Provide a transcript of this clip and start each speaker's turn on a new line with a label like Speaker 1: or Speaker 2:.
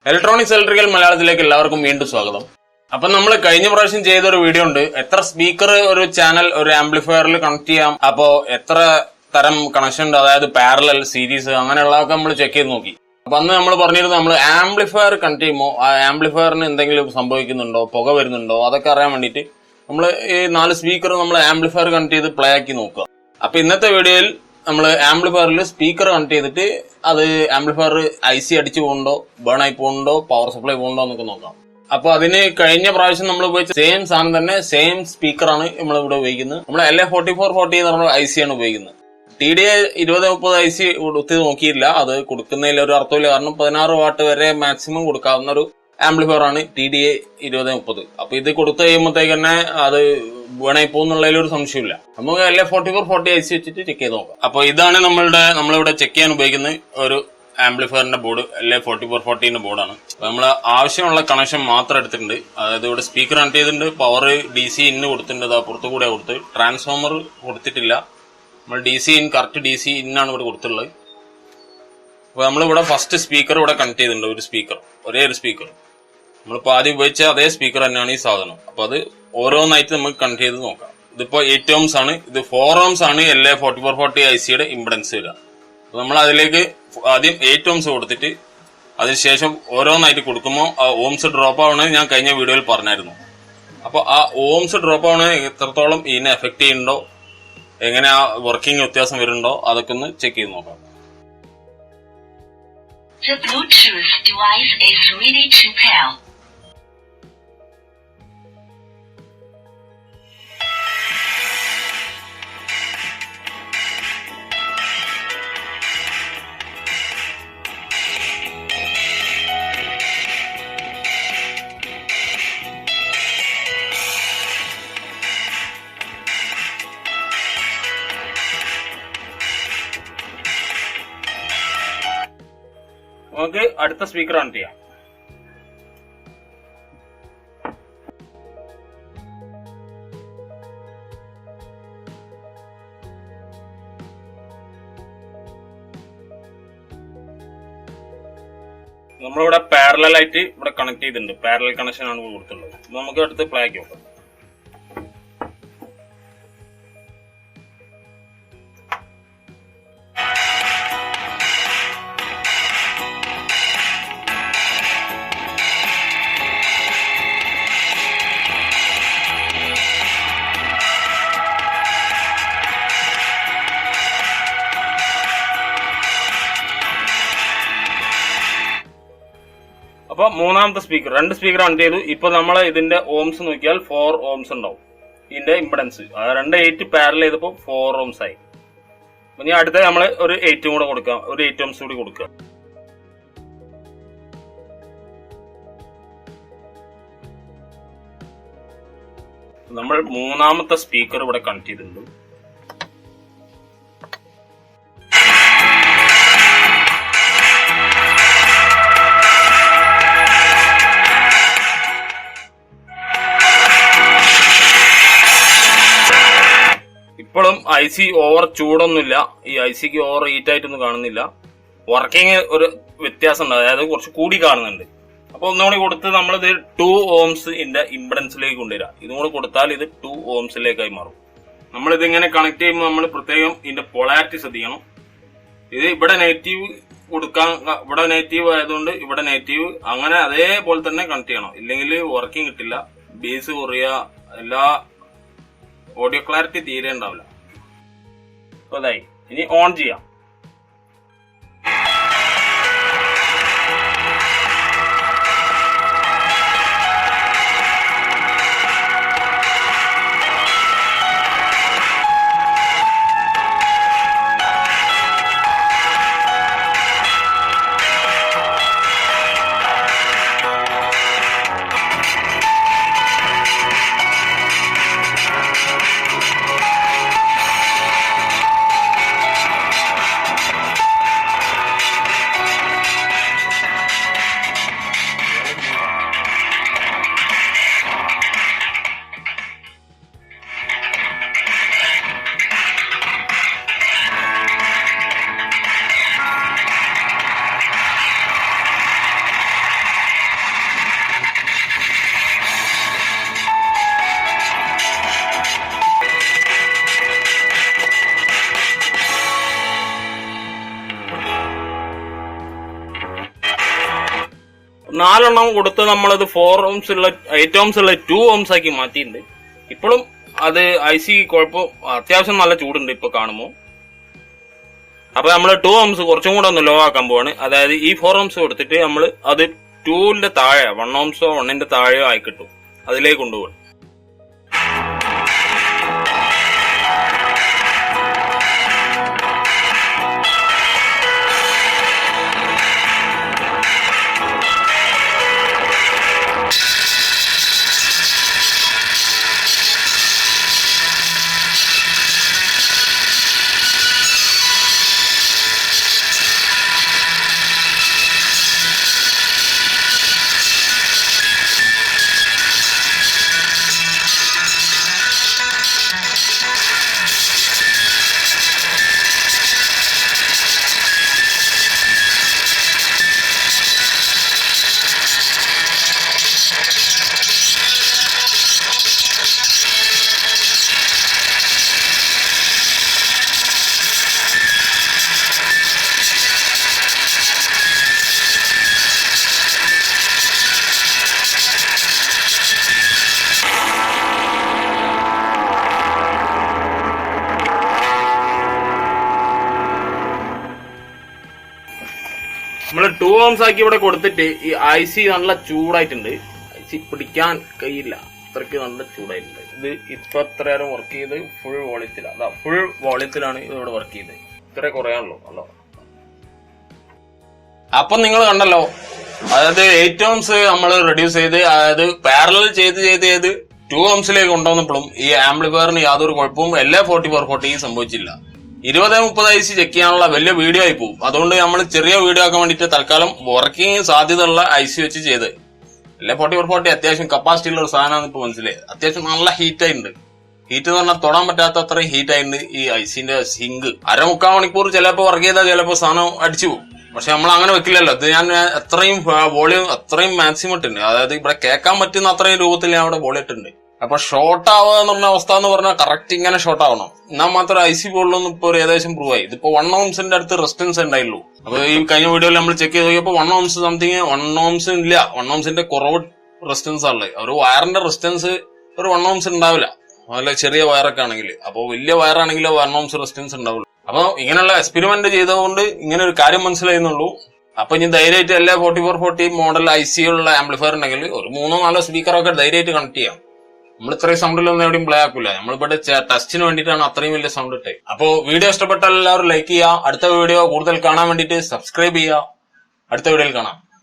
Speaker 1: Electronics electrical മലയാളത്തിലേക്ക് എല്ലാവർക്കും വീണ്ടും സ്വാഗതം. അപ്പൊ നമ്മൾ കഴിഞ്ഞ പ്രാവശ്യം ചെയ്തൊരു വീഡിയോ ഉണ്ട്, എത്ര സ്പീക്കർ ഒരു ചാനൽ ഒരു ആംപ്ലിഫയറിൽ കണക്ട് ചെയ്യാം, അപ്പോ എത്ര തരം കണക്ഷൻ ഉണ്ട്, അതായത് പാരലൽ, സീരീസ്, അങ്ങനെയുള്ളതൊക്കെ നമ്മൾ ചെക്ക് ചെയ്ത് നോക്കി. അപ്പൊ അന്ന് നമ്മൾ പറഞ്ഞിരുന്നു, നമ്മൾ ആംപ്ലിഫയർ കണക്ട് ചെയ്യുമ്പോൾ ആ ആംപ്ലിഫയറിന് എന്തെങ്കിലും സംഭവിക്കുന്നുണ്ടോ, പുക വരുന്നുണ്ടോ, അതൊക്കെ അറിയാൻ വേണ്ടിയിട്ട് നമ്മൾ ഈ 4 സ്പീക്കർ നമ്മൾ ആംപ്ലിഫയർ കണക്ട് ചെയ്ത് പ്ലേ ആക്കി നോക്കുക. അപ്പൊ ഇന്നത്തെ വീഡിയോയിൽ നമ്മൾ ആംപ്ലിഫയറിൽ സ്പീക്കർ കണക്ട് ചെയ്തിട്ട് അത് ആംപ്ലിഫയർ IC അടിച്ചു പോകുന്നുണ്ടോ, ബേൺ ആയി പോകുന്നുണ്ടോ, പവർ സപ്ലൈ പോകുന്നുണ്ടോ എന്നൊക്കെ നോക്കാം. അപ്പൊ അതിന് കഴിഞ്ഞ പ്രാവശ്യം നമ്മൾ ഉപയോഗിച്ച സെയിം സാധനം തന്നെ, സെയിം സ്പീക്കറാണ് നമ്മൾ ഇവിടെ ഉപയോഗിക്കുന്നത്. നമ്മൾ LA4440 എന്ന് പറഞ്ഞ IC ആണ് ഉപയോഗിക്കുന്നത്. TDA 2030 IC കൊടുത്ത് നോക്കിയില്ല, അത് കൊടുക്കുന്നതിൽ ഒരു അർത്ഥമില്ല. കാരണം 16 വാട്ട് വരെ മാക്സിമം കൊടുക്കാവുന്ന ഒരു ആംപ്ലിഫയർ ആണ് TDA 2030. അപ്പൊ ഇത് കൊടുത്തു കഴിയുമ്പോഴത്തേക്ക് തന്നെ അത് വേണായി പോകുന്നുള്ളതിൽ ഒരു സംശയമില്ല. നമുക്ക് LA4440 IC വെച്ചിട്ട് ചെക്ക് ചെയ്ത് നോക്കാം. അപ്പൊ ഇതാണ് നമ്മളിവിടെ ചെക്ക് ചെയ്യാൻ ഉപയോഗിക്കുന്ന ഒരു ആംപ്ലിഫയറിന്റെ ബോർഡ്, LA4440 ബോർഡാണ്. അപ്പൊ നമ്മൾ ആവശ്യമുള്ള കണക്ഷൻ മാത്രം എടുത്തിട്ടുണ്ട്. അതായത് ഇവിടെ സ്പീക്കർ കണക്ട് ചെയ്തിട്ടുണ്ട്, പവർ DC ഇന്ന് കൊടുത്തിട്ടുണ്ട്, അത് പുറത്തു കൂടെ കൊടുത്ത്, ട്രാൻസ്ഫോമർ കൊടുത്തിട്ടില്ല. നമ്മൾ DC ഇൻ, കറക്റ്റ് DC ഇന്നാണ് ഇവിടെ കൊടുത്തിട്ടുള്ളത്. അപ്പൊ നമ്മളിവിടെ ഫസ്റ്റ് സ്പീക്കർ ഇവിടെ കണക്ട് ചെയ്തിട്ടുണ്ട്, ഒരേ ഒരു സ്പീക്കർ. നമ്മളിപ്പോ ആദ്യം ഉപയോഗിച്ച അതേ സ്പീക്കർ തന്നെയാണ് ഈ സാധനം. അപ്പൊ അത് ഓരോന്നായിട്ട് നമുക്ക് കണക്ട് ചെയ്ത് നോക്കാം. ഇതിപ്പോ 8 ohms ആണ്, ഇത് 4 ohms ആണ് LA4440 ICയുടെ ഇംപെഡൻസ് വരിക. അപ്പൊ നമ്മൾ അതിലേക്ക് ആദ്യം 8 ohms കൊടുത്തിട്ട് അതിനുശേഷം ഓരോന്നായിട്ട് കൊടുക്കുമ്പോൾ ആ ഓംസ് ഡ്രോപ്പ് ആവണമെന്ന് ഞാൻ കഴിഞ്ഞ വീഡിയോയിൽ പറഞ്ഞായിരുന്നു. അപ്പൊ ആ ഓംസ് ഡ്രോപ്പ് ആവണത് എത്രത്തോളം ഇതിനെ എഫക്ട് ചെയ്യുന്നുണ്ടോ, എങ്ങനെ ആ വർക്കിംഗ് വ്യത്യാസം വരുന്നുണ്ടോ, അതൊക്കെ ഒന്ന് ചെക്ക് ചെയ്ത് നോക്കാം.
Speaker 2: The Bluetooth device is ready to pair.
Speaker 1: നമുക്ക് അടുത്ത സ്പീക്കർ കണക്ട് ചെയ്യാം. നമ്മളിവിടെ പാരലൽ ആയിട്ട് ഇവിടെ കണക്ട് ചെയ്തിട്ടുണ്ട്, പാരലൽ കണക്ഷൻ ആണ് കൊടുത്തിട്ടുള്ളത്. നമുക്ക് അടുത്ത് പ്ലേ ആക്കി നോക്കാം. അപ്പൊ മൂന്നാമത്തെ സ്പീക്കർ, 2 സ്പീക്കർ കണക്ട് ചെയ്തു. ഇപ്പൊ നമ്മൾ ഇതിന്റെ ഓംസ് നോക്കിയാൽ 4 ohms ഉണ്ടാവും ഇതിന്റെ ഇംപെഡൻസ്. 2 8 പാരലൽ ചെയ്തപ്പോ 4 ohms ആയി. അപ്പൊ ഇനി അടുത്ത നമ്മള് ഒരു 8 കൂടെ കൊടുക്കാം, ഒരു 8 ohms കൂടി കൊടുക്കുക. നമ്മൾ മൂന്നാമത്തെ സ്പീക്കർ ഇവിടെ കണക്ട് ചെയ്തിട്ടുണ്ട്. ഇപ്പോഴും IC ഓവർ ചൂടൊന്നുമില്ല, ഈ ICക്ക് ഓവർ ഹീറ്റ് ആയിട്ടൊന്നും കാണുന്നില്ല. വർക്കിംഗ് ഒരു വ്യത്യാസം ഉണ്ട്, അതായത് കുറച്ച് കൂടി കാണുന്നുണ്ട്. അപ്പൊ ഒന്നുകൂടി കൊടുത്ത് നമ്മളിത് 2 ohms ഇതിന്റെ ഇംപെഡൻസിലേക്ക് കൊണ്ടുവരാം. ഇതും കൂടെ കൊടുത്താൽ ഇത് 2 ohmsലേക്കായി മാറും. നമ്മളിതിങ്ങനെ കണക്ട് ചെയ്യുമ്പോൾ നമ്മൾ പ്രത്യേകം ഇതിന്റെ പൊളാരിറ്റി ശ്രദ്ധിക്കണം. ഇത് ഇവിടെ നെഗറ്റീവ് കൊടുക്കാൻ, ഇവിടെ നെഗറ്റീവ് ആയതുകൊണ്ട് ഇവിടെ നെഗറ്റീവ്, അങ്ങനെ അതേപോലെ തന്നെ കണക്ട് ചെയ്യണം. ഇല്ലെങ്കിൽ വർക്കിംഗ് കിട്ടില്ല, ബേസ് കുറയുക, എല്ലാ ഓഡിയോ ക്ലാരിറ്റി തീരെ ഉണ്ടാവില്ല. അപ്പൊ അതായി, ഇനി ഓൺ ചെയ്യാം. 4 കൊടുത്ത് നമ്മളത് 4 ohms ഉള്ള 8 ohms ഉള്ള 2 ohms ആക്കി മാറ്റിയിട്ടുണ്ട്. ഇപ്പോഴും അത് IC കുഴപ്പം, അത്യാവശ്യം നല്ല ചൂടുണ്ട് ഇപ്പൊ കാണുമ്പോ. അപ്പൊ നമ്മള് 2 ohms കുറച്ചും കൂടെ ഒന്ന് ലോ ആക്കാൻ പോവാണ്. അതായത് ഈ 4 ohms കൊടുത്തിട്ട് നമ്മള് അത് 2ന്റെ താഴെ 1 ohms 1ന്റെ താഴെയോ ആയി കിട്ടും, അതിലേക്ക് കൊണ്ടുപോകണം. നമ്മള് 2 ohms ആക്കി ഇവിടെ കൊടുത്തിട്ട് ഈ IC നല്ല ചൂടായിട്ടുണ്ട്. IC പിടിക്കാൻ കഴിയില്ല, അത്രയ്ക്ക് നല്ല ചൂടായിട്ടുണ്ട്. ഇത് ഇപ്പൊ എത്ര നേരം വർക്ക് ചെയ്ത് ഫുൾ വോളിയത്തിലാണ്. അതാ ഫുൾ വോളിയത്തിലാണ് ഇവിടെ വർക്ക് ചെയ്തത്. ഇത്ര കുറയാണല്ലോ അല്ലോ. അപ്പൊ നിങ്ങൾ കണ്ടല്ലോ, അതായത് 8 ohms നമ്മൾ റെഡ്യൂസ് ചെയ്ത്, അതായത് പാരലൽ ചെയ്ത് 2 ohmsലേക്ക് കൊണ്ടുവന്നപ്പോഴും ഈ ആംപ്ലിഫയറിന് യാതൊരു കുഴപ്പവും എല്ലാ 4440 സംഭവിച്ചില്ല. 20-30 IC ചെക്ക് ചെയ്യാനുള്ള വലിയ വീഡിയോ ആയി പോകും. അതുകൊണ്ട് നമ്മൾ ചെറിയ വീഡിയോ ആക്കാൻ വേണ്ടിട്ട് തൽക്കാലം വർക്കിംഗ് സാധ്യതയുള്ള IC വെച്ച് ചെയ്ത്. എല്ലാ 4440 അത്യാവശ്യം കപ്പാസിറ്റി ഉള്ള ഒരു സാധനമാണ് ഇപ്പൊ മനസ്സിലായി. അത്യാവശ്യം നല്ല ഹീറ്റ് ആയിട്ടുണ്ട്. ഹീറ്റ് എന്ന് പറഞ്ഞാൽ തൊടാൻ പറ്റാത്ത അത്രയും ഹീറ്റ് ആയിട്ടുണ്ട് ഈ ICന്റെ സിങ്ക്. 1/4 മണിക്കൂർ ചിലപ്പോ വർക്ക് ചെയ്താൽ ചിലപ്പോ സാധനം അടിച്ചു പോകും. പക്ഷെ നമ്മൾ അങ്ങനെ വെക്കില്ലല്ലോ. ഇത് ഞാൻ അത്രയും വോളിയം അത്രയും മാക്സിമം ഇട്ടുണ്ട്. അതായത് ഇവിടെ കേൾക്കാൻ പറ്റുന്ന അത്രയും രൂപത്തിൽ ഞാൻ ഇവിടെ വോളിയം ഇട്ടുണ്ട്. അപ്പൊ ഷോർട്ട് ആവുക എന്ന് പറഞ്ഞ അവസ്ഥ എന്ന് പറഞ്ഞാൽ കറക്റ്റ് ഇങ്ങനെ ഷോർട്ട് ആവണം. എന്നാൽ മാത്രം IC പോലുള്ളൊന്നും ഇപ്പൊ ഏകദേശം പ്രൂവ് ആയി. ഇതിപ്പോ 1 ohmsന്റെ അടുത്ത് റെസിസ്റ്റൻസ് ഉണ്ടായുള്ളൂ. അപ്പൊ ഈ കഴിഞ്ഞ വീഡിയോയിൽ നമ്മൾ ചെക്ക് ചെയ്ത് നോക്കിയപ്പോ 1 ohms സംതിങ് 1 ohms ഇല്ല. 1 ohmsന്റെ കുറവ് റെസിസ്റ്റൻസ് ആണല്ലേ. ഒരു വയറിന്റെ റെസിസ്റ്റൻസ് ഒരു 1 ohms ഉണ്ടാവില്ല, നല്ല ചെറിയ വയറൊക്കെ ആണെങ്കിൽ. അപ്പൊ വലിയ വയറാണെങ്കിൽ 1 ohms റെസിസ്റ്റൻസ് ഉണ്ടാവുള്ളൂ. അപ്പൊ ഇങ്ങനെയുള്ള എക്സ്പെരിമെന്റ് ചെയ്തതുകൊണ്ട് ഇങ്ങനെ ഒരു കാര്യം മനസ്സിലായിരുന്നുള്ളൂ. അപ്പൊ ഇനി ധൈര്യമായിട്ട് എല്ലാ 4440 മോഡൽ IC ഉള്ള ആംപ്ലിഫയർ ഉണ്ടെങ്കിൽ ഒരു 3-4 സ്പീക്കറൊക്കെ ധൈര്യമായിട്ട് കണക്ട് ചെയ്യാം. നമ്മൾ ഇത്രയും സൗണ്ടിലൊന്നും എവിടെയും പ്ലേ ആക്കൂല. നമ്മളിവിടെ ടെസ്റ്റിന് വേണ്ടിയിട്ടാണ് അത്രയും വലിയ സൗണ്ട് ഇട്ടത്. അപ്പോ വീഡിയോ ഇഷ്ടപ്പെട്ടാൽ എല്ലാവരും ലൈക്ക് ചെയ്യുക. അടുത്ത വീഡിയോ കൂടുതൽ കാണാൻ വേണ്ടിയിട്ട് സബ്സ്ക്രൈബ് ചെയ്യുക. അടുത്ത വീഡിയോയിൽ കാണാം.